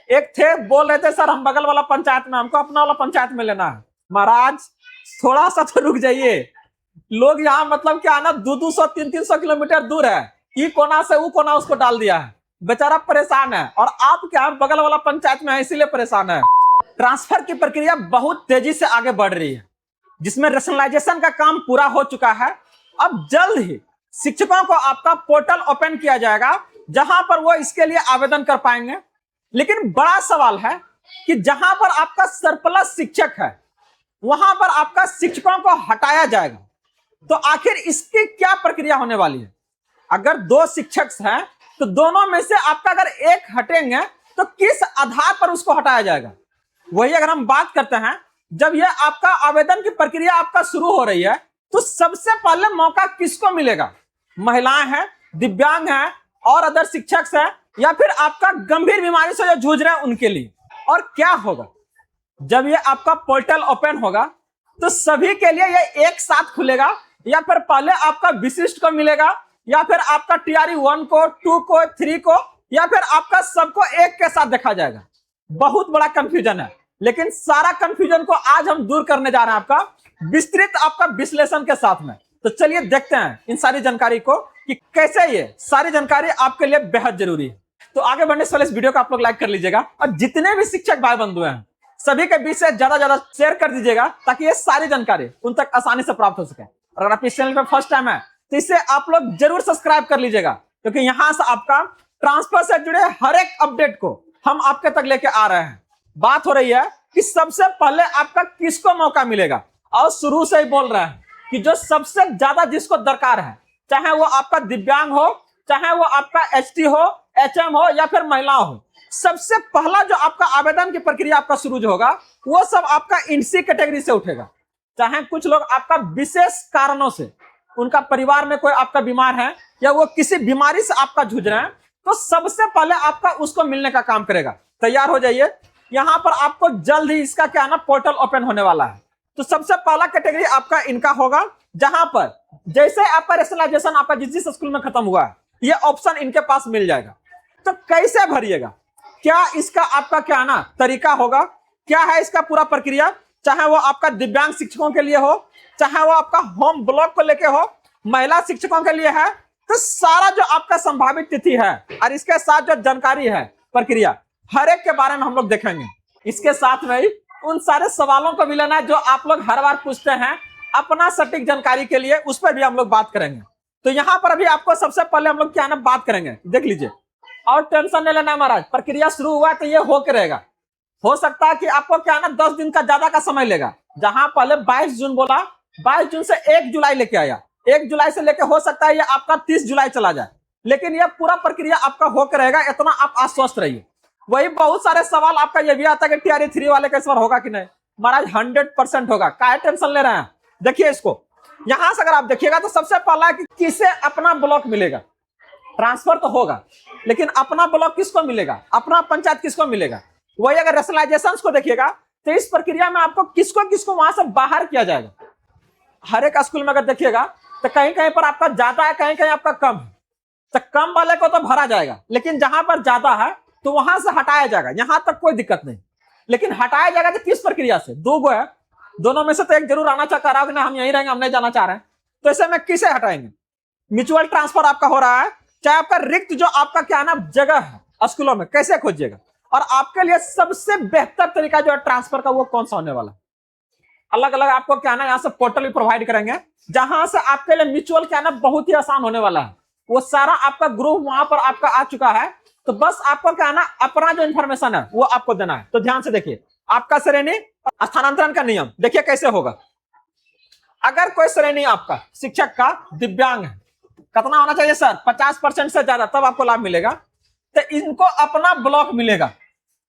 एक थे बोल रहे थे सर हम बगल वाला पंचायत में, हमको अपना वाला पंचायत में लेना है। महाराज थोड़ा सा तो रुक जाइए, लोग यहाँ मतलब क्या ना 200 300 किलोमीटर दूर है, ई कोना से वो कोना उसको डाल दिया है, बेचारा परेशान है। और आप क्या बगल वाला पंचायत में है इसीलिए परेशान है। ट्रांसफर की प्रक्रिया बहुत तेजी से आगे बढ़ रही है, जिसमें रेशनलाइजेशन का काम पूरा हो चुका है। अब जल्द ही शिक्षकों को आपका पोर्टल ओपन किया जाएगा, जहां पर वो इसके लिए आवेदन कर पाएंगे। लेकिन बड़ा सवाल है कि जहां पर आपका सरप्लस शिक्षक है वहां पर आपका शिक्षकों को हटाया जाएगा, तो आखिर इसकी क्या प्रक्रिया होने वाली है? अगर 2 शिक्षक हैं तो दोनों में से आपका अगर एक हटेंगे तो किस आधार पर उसको हटाया जाएगा? वही अगर हम बात करते हैं, जब यह आपका आवेदन की प्रक्रिया आपका शुरू हो रही है तो सबसे पहले मौका किसको मिलेगा? महिलाएं हैं, दिव्यांग हैं और अदर शिक्षक हैं, या फिर आपका गंभीर बीमारी से जो जूझ रहे हैं उनके लिए? और क्या होगा जब ये आपका पोर्टल ओपन होगा? तो सभी के लिए ये एक साथ खुलेगा, या फिर पहले आपका विशिष्ट को मिलेगा, या फिर आपका टीआरई 1 को, 2 को, 3 को, या फिर आपका सबको एक के साथ देखा जाएगा? बहुत बड़ा कंफ्यूजन है, लेकिन सारा कंफ्यूजन को आज हम दूर करने जा रहे हैं आपका विस्तृत आपका विश्लेषण के साथ में। तो चलिए देखते हैं इन सारी जानकारी को कि कैसे ये सारी जानकारी आपके लिए बेहद जरूरी है। तो आगे बढ़ने से पहले इस वीडियो को आप लोग लाइक कर लीजिएगा, और जितने भी शिक्षक भाई बंधु हैं सभी के बीच से ज्यादा शेयर कर दीजिएगा, ताकि ये सारी जानकारी उन तक आसानी से प्राप्त हो सके। और अगर आप इस चैनल पर फर्स्ट टाइम है तो इसे आप लोग जरूर सब्सक्राइब कर लीजिएगा, क्योंकि यहां से आपका ट्रांसफर से जुड़े हर एक अपडेट को हम आपके तक लेके आ रहे हैं। बात हो रही है कि सबसे पहले आपका किसको मौका मिलेगा, और शुरू से ही बोल रहे हैं कि जो सबसे ज्यादा जिसको दरकार है, चाहे वो आपका दिव्यांग हो, चाहे वो आपका एसटी हो, एचएम हो, या फिर महिला हो, सबसे पहला जो आपका आवेदन की प्रक्रिया आपका शुरू जो होगा वो सब आपका इनसी कैटेगरी से उठेगा। चाहे कुछ लोग आपका विशेष कारणों से उनका परिवार में कोई आपका बीमार है, या वो किसी बीमारी से आपका जूझ रहे हैं, तो सबसे पहले आपका उसको मिलने का काम करेगा। तैयार हो जाइए, यहां पर आपको जल्द ही इसका क्या ना पोर्टल ओपन होने वाला है। तो सबसे पहला कैटेगरी आपका इनका होगा, जहां पर जैसे आपका रेशनलाइजेशन आपका जिस स्कूल में खत्म हुआ है ये ऑप्शन इनके पास मिल जाएगा। तो कैसे भरिएगा, क्या इसका आपका क्या ना तरीका होगा, क्या है इसका पूरा प्रक्रिया? चाहे वो आपका दिव्यांग शिक्षकों के लिए हो, चाहे वो आपका होम ब्लॉक को लेके हो, महिला शिक्षकों के लिए है, तो सारा जो आपका संभावित तिथि है और इसके साथ जो जानकारी है प्रक्रिया हर एक के बारे में हम लोग देखेंगे। इसके साथ में ही उन सारे सवालों को भी लेना है जो आप लोग हर बार पूछते हैं अपना सटीक जानकारी के लिए, उस पर भी हम लोग बात करेंगे। तो यहाँ पर अभी आपको सबसे पहले हम लोग क्या ना बात करेंगे, देख लीजिए। और टेंशन नहीं लेना है महाराज, प्रक्रिया शुरू हुआ है तो ये हो के रहेगा। हो सकता है कि आपको क्या ना 10 दिन का ज्यादा का समय लेगा। जहां पहले 22 जून बोला, 22 जून से 1 जुलाई लेके आया, 1 जुलाई से लेके हो सकता है ये आपका 30 जुलाई चला जाए, लेकिन ये पूरा प्रक्रिया आपका होकर रहेगा, इतना आप आश्वस्त रहिए। वही बहुत सारे सवाल आपका ये भी आता है कि टीआरई 3 वाले का इस बार होगा कि नहीं? महाराज 100% होगा, काहे टेंशन ले रहे हैं? देखिए इसको, यहां से अगर आप देखिएगा तो सबसे पहला कि किसे अपना ब्लॉक मिलेगा। ट्रांसफर तो होगा, लेकिन अपना ब्लॉक किसको मिलेगा, अपना पंचायत किसको मिलेगा? वही अगर रेशनलाइजेशन को देखिएगा तो इस प्रक्रिया में आपको किसको किसको वहां से बाहर किया जाएगा। हर एक स्कूल में अगर देखिएगा तो कहीं कहीं पर आपका ज्यादा है, कहीं कहीं आपका कम है, तो कम वाले को तो भरा जाएगा, लेकिन जहां पर ज्यादा है तो वहां से हटाया जाएगा। यहां तक कोई दिक्कत नहीं, लेकिन हटाया जाएगा तो किस प्रक्रिया से? 2 गो है, दोनों में से तो एक जरूर आना चाह रहा है ना, हम यहीं रहेंगे, हम नहीं जाना चाह रहे हैं, तो ऐसे में किसे हटाएंगे? म्यूचुअल ट्रांसफर आपका हो रहा है, चाहे आपका रिक्त जो आपका क्या ना जगह है स्कूलों में, कैसे खोजिएगा? और आपके लिए सबसे बेहतर तरीका जो है ट्रांसफर का वो कौन सा होने वाला है? अलग अलग आपको क्या ना यहाँ से पोर्टल भी प्रोवाइड करेंगे, जहां से आपके लिए म्यूचुअल क्या ना बहुत ही आसान होने वाला है। वो सारा आपका ग्रुप वहां पर आपका आ चुका है, तो बस आपको क्या ना अपना जो इंफॉर्मेशन है वो आपको देना है। तो ध्यान से देखिए, आपका श्रेणी स्थानांतरण का नियम देखिए कैसे होगा। अगर कोई श्रेणी आपका शिक्षक का दिव्यांग है, कितना होना चाहिए सर? 50% से ज्यादा, तब आपको लाभ मिलेगा। तो इनको अपना ब्लॉक मिलेगा,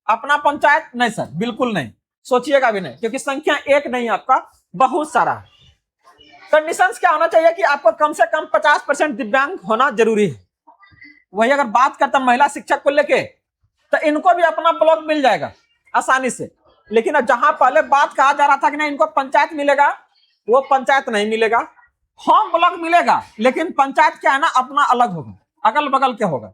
अपना पंचायत नहीं सर, बिल्कुल नहीं, सोचिएगा भी नहीं, क्योंकि संख्या एक नहीं आपका, बहुत सारा है। कंडीशंस क्या होना चाहिए कि आपको कम से कम 50% दिव्यांग होना जरूरी है। वही अगर बात करता महिला शिक्षक को लेके, तो इनको भी अपना ब्लॉक मिल जाएगा आसानी से। लेकिन अब जहां पहले बात कहा जा रहा था कि ना इनको पंचायत मिलेगा, वो पंचायत नहीं मिलेगा। होम ब्लॉक मिलेगा, लेकिन पंचायत क्या है ना अपना अलग होगा, अगल बगल के होगा।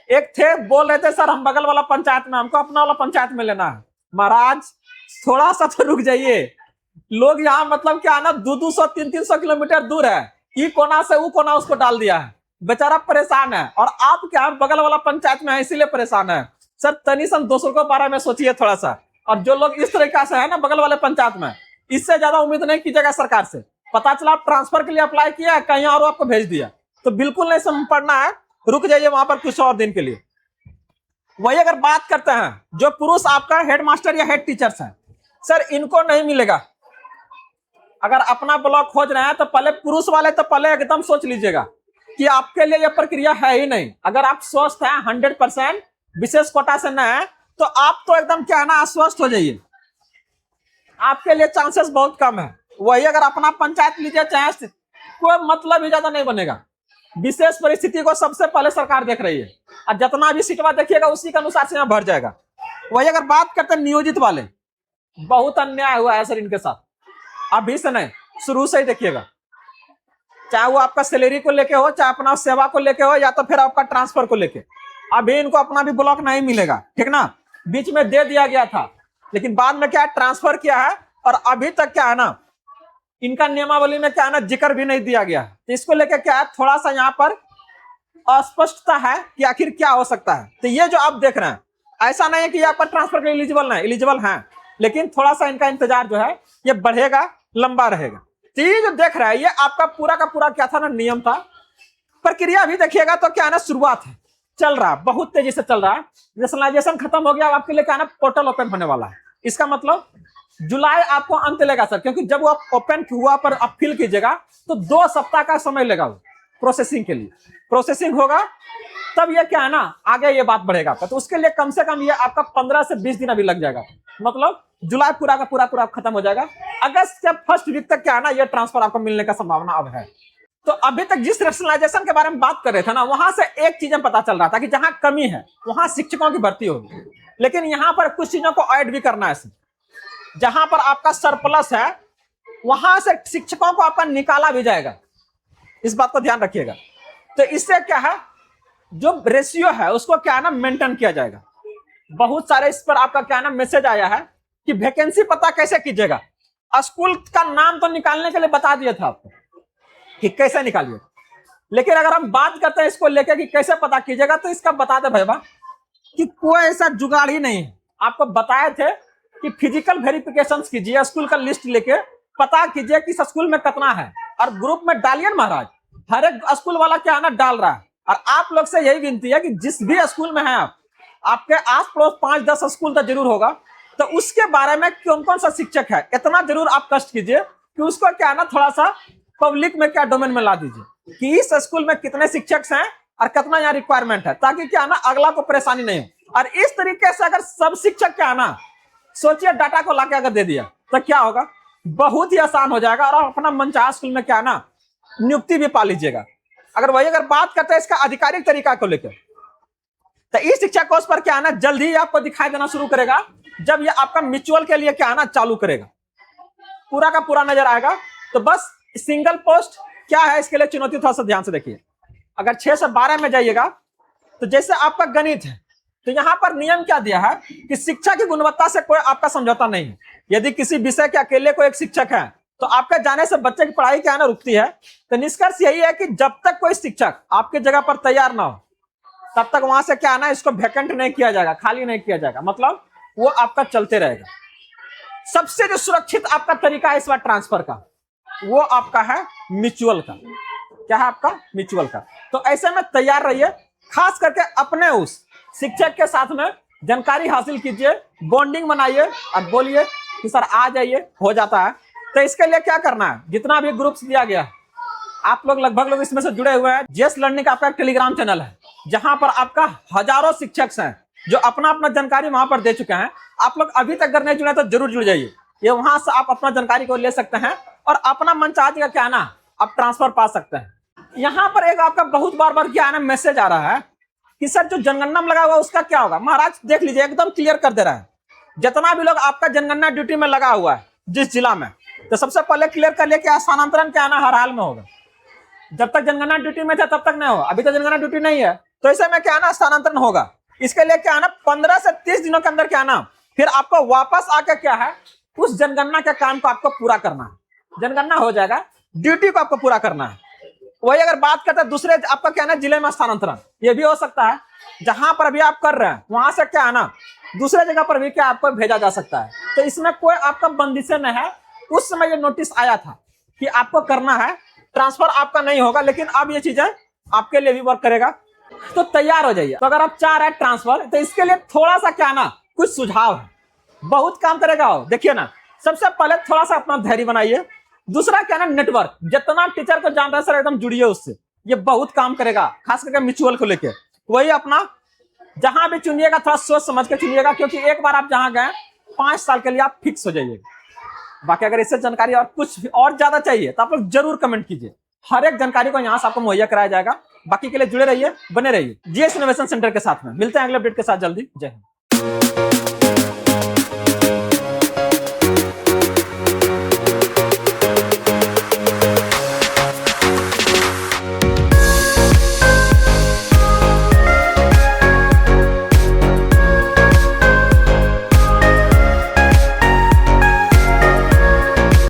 एक थे बोल रहे थे सर हम बगल वाला पंचायत में, हमको अपना वाला पंचायत में लेना है। महाराज थोड़ा सा तो रुक जाइए। लोग यहाँ मतलब क्या ना 200 300 किलोमीटर दूर है, ई कोना से वो कोना उसको डाल दिया है, बेचारा परेशान है। और आप क्या बगल वाला पंचायत में है इसीलिए परेशान है। सर तनी सन दूसरों के बारे में सोचिए थोड़ा सा। और जो लोग इस तरीका से है ना बगल वाले पंचायत में, इससे ज्यादा उम्मीद नहीं कीजिएगा सरकार से। पता चला आप ट्रांसफर के लिए अप्लाई किया, कहीं और आपको भेज दिया, तो बिल्कुल नहीं समझ पड़ना है, रुक जाइए वहां पर कुछ और दिन के लिए। वही अगर बात करते हैं जो पुरुष आपका हेडमास्टर या हेड टीचर्स है, सर इनको नहीं मिलेगा। अगर अपना ब्लॉक खोज रहे हैं तो पहले पुरुष वाले तो पहले एकदम सोच लीजिएगा कि आपके लिए यह प्रक्रिया है ही नहीं। अगर आप स्वस्थ हैं 100% विशेष कोटा से न है, तो आप तो एकदम क्या है ना अस्वस्थ हो जाइए, आपके लिए चांसेस बहुत कम है। वही अगर अपना पंचायत लीजिए चाहे, कोई मतलब ही ज्यादा नहीं बनेगा। विशेष परिस्थिति को सबसे पहले सरकार देख रही है, और जितना भी सीटवा देखिएगा उसी के अनुसार से यहाँ भर जाएगा। वही अगर बात करते हैं नियोजित वाले, बहुत अन्याय हुआ है सर इनके साथ। अभी से नहीं, शुरू से ही देखिएगा, चाहे वो आपका सैलरी को लेके हो, चाहे अपना सेवा को लेके हो, या तो फिर आपका ट्रांसफर को लेके। अभी इनको अपना भी ब्लॉक नहीं मिलेगा, ठीक ना। बीच में दे दिया गया था, लेकिन बाद में क्या ट्रांसफर किया है, और अभी तक क्या है ना इनका नियमावली में क्या है ना जिक्र भी नहीं दिया गया। तो इसको लेकर क्या है थोड़ा सा यहाँ पर अस्पष्टता है कि आखिर क्या हो सकता है। तो ये जो आप देख रहे हैं, ऐसा नहीं है कि ये आपका ट्रांसफर के लिए एलिजिबल नहीं, एलिजिबल है, लेकिन थोड़ा सा इनका इंतजार जो है ये बढ़ेगा, लंबा रहेगा। तो ये जो देख रहा है ये आपका पूरा का पूरा क्या था ना नियम था। प्रक्रिया भी देखिएगा तो क्या है ना शुरुआत है, चल रहा है, बहुत तेजी से चल रहा है। नेशनलाइजेशन खत्म हो गया, आपके लिए क्या है ना पोर्टल ओपन होने वाला है। इसका मतलब जुलाई आपको अंत लेगा सर, क्योंकि जब वो आप ओपन हुआ पर आप फिल कीजिएगा तो 2 सप्ताह का समय लेगा वो प्रोसेसिंग के लिए। प्रोसेसिंग होगा तब ये क्या है ना आगे ये बात बढ़ेगा आपका। तो उसके लिए कम से कम ये आपका 15 से 20 दिन अभी लग जाएगा। मतलब जुलाई पूरा का पूरा खत्म हो जाएगा, अगस्त के फर्स्ट वीक तक क्या है ना ये ट्रांसफर आपको मिलने का संभावना अब है। तो अभी तक जिस रैशनलाइजेशन के बारे में बात कर रहे थे ना, वहां से एक चीज पता चल रहा था कि जहां कमी है वहां शिक्षकों की भर्ती होगी, लेकिन यहां पर कुछ चीजों को ऐड भी करना है। जहां पर आपका सरप्लस है वहां से शिक्षकों को आपका निकाला भी जाएगा, इस बात को ध्यान रखिएगा। तो इससे क्या है जो रेशियो है उसको क्या है ना मेंटेन किया जाएगा। बहुत सारे इस पर आपका क्या है ना मैसेज आया है कि वैकेंसी पता कैसे कीजिएगा। स्कूल का नाम तो निकालने के लिए बता दिया था आपको कि कैसे निकालिए, लेकिन अगर हम बात करते हैं इसको लेकर कि कैसे पता कीजिएगा, तो इसका बता दे भैया कि कोई ऐसा जुगाड़ ही नहीं है। आपको बताए थे कि फिजिकल वेरिफिकेशन कीजिए, स्कूल का लिस्ट लेके पता कीजिए कि स्कूल में कितना है, और ग्रुप में डालिए महाराज। हर एक स्कूल वाला क्या है ना डाल रहा है, और आप लोग से यही विनती है कि जिस भी स्कूल में है आपके आस पड़ोस 5-10 स्कूल तो जरूर होगा, तो उसके बारे में कौन कौन सा शिक्षक है इतना जरूर आप कष्ट कीजिए कि उसको क्या है ना थोड़ा सा पब्लिक में क्या डोमेन में ला दीजिए कि इस स्कूल में कितने शिक्षक हैं और कितना यहाँ रिक्वायरमेंट है, ताकि क्या है ना अगला को परेशानी नहीं हो। और इस तरीके से अगर सब शिक्षक क्या है ना सोचिए डाटा को लाके अगर दे दिया तो क्या होगा, बहुत ही आसान हो जाएगा, और अपना मनचाहा स्कूल में क्या है ना नियुक्ति भी पा लीजिएगा। अगर बात करते हैं इसका आधिकारिक तरीका को लेकर, तो इस शिक्षा कोर्स पर क्या है ना जल्द ही आपको दिखाई देना शुरू करेगा, जब ये आपका म्यूचुअल के लिए क्या है ना चालू करेगा, पूरा का पूरा नजर आएगा। तो बस सिंगल पोस्ट क्या है इसके लिए चुनौती थोड़ा सा ध्यान से देखिए। अगर 6 से 12 में जाइएगा तो जैसे आपका गणित है, तो यहां पर नियम क्या दिया है कि शिक्षा की गुणवत्ता से कोई आपका समझौता नहीं है। यदि किसी विषय के अकेले को एक शिक्षक है तो आपके जाने से बच्चे की पढ़ाई क्या है ना रुकती है। तो निष्कर्ष यही है कि जब तक कोई शिक्षक आपकी जगह पर तैयार ना हो तब तक वहां से क्या है ना इसको वैकेंट नहीं किया जाएगा, खाली नहीं किया जाएगा, मतलब वो आपका चलते रहेगा। सबसे जो सुरक्षित आपका तरीका है इस बार ट्रांसफर का, वो आपका है म्यूचुअल का। क्या है आपका म्यूचुअल का। तो ऐसे में तैयार रहिए, खास करके अपने उस शिक्षक के साथ में जानकारी हासिल कीजिए, बॉन्डिंग बनाइए और बोलिए कि सर आ जाइए, हो जाता है। तो इसके लिए क्या करना है, जितना भी ग्रुप्स दिया गया है आप लोग लगभग लोग इसमें से जुड़े हुए हैं। जेएस लर्निंग का आपका एक टेलीग्राम चैनल है जहां पर आपका हजारों शिक्षक हैं जो अपना अपना जानकारी वहां पर दे चुके हैं। आप लोग अभी तक अगर नहीं जुड़े तो जरूर जुड़ जाइए, ये वहां से आप अपना जानकारी को ले सकते हैं और अपना मनचाहा का क्या ना आप ट्रांसफर पा सकते हैं। यहाँ पर एक आपका बहुत बार क्या ना मैसेज आ रहा है कि सर जो जनगणना में लगा हुआ उसका क्या होगा। महाराज देख लीजिए, एकदम क्लियर कर दे रहा है। जितना भी लोग आपका जनगणना ड्यूटी में लगा हुआ है जिस जिला में, तो सबसे पहले क्लियर कर लिया कि स्थानांतरण क्या ना हर हाल में होगा। जब तक जनगणना ड्यूटी में थे तब तक नहीं होगा, अभी तो जनगणना ड्यूटी नहीं है तो ऐसे में क्या है ना स्थानांतरण होगा। इसके लिए क्या है ना 15 से 30 दिनों के अंदर क्या है ना फिर आपको वापस आकर क्या है उस जनगणना के काम को आपको पूरा करना है। जनगणना हो जाएगा, ड्यूटी को आपको पूरा करना है। वही अगर बात करते हैं दूसरे आपका क्या है ना जिले में स्थानांतरण, ये भी हो सकता है जहां पर भी आप कर रहे हैं वहां से क्या है ना दूसरे जगह पर भी क्या आपको भेजा जा सकता है। तो इसमें कोई आपका बंदिशें नहीं है। उस समय ये नोटिस आया था कि आपको करना है, ट्रांसफर आपका नहीं होगा, लेकिन अब ये चीजें आपके लिए भी वर्क करेगा। तो तैयार हो जाइए। तो अगर आप चाह रहे हैं ट्रांसफर, तो इसके लिए थोड़ा सा क्या ना कुछ सुझाव है, बहुत काम करेगा। देखिए ना, सबसे पहले थोड़ा सा अपना धैर्य बनाइए। दूसरा क्या ना नेटवर्क, जितना टीचर को जानता है सर एकदम जुड़िए उससे, ये बहुत काम करेगा, खास करके म्यूचुअल को लेकर। वही अपना जहां भी चुनिएगा थोड़ा सोच समझ के चुनिएगा, क्योंकि एक बार आप जहां गए 5 साल के लिए आप फिक्स हो जाइएगा। बाकी अगर इससे जानकारी और कुछ और ज्यादा चाहिए तो आप लोग जरूर कमेंट कीजिए। हर एक जानकारी को यहाँ से आपको मुहैया कराया जाएगा। बाकी के लिए जुड़े रहिए, बने रहिए जीएस इनोवेशन सेंटर के साथ में। मिलते हैं अगले अपडेट के साथ जल्दी। जय हिंद।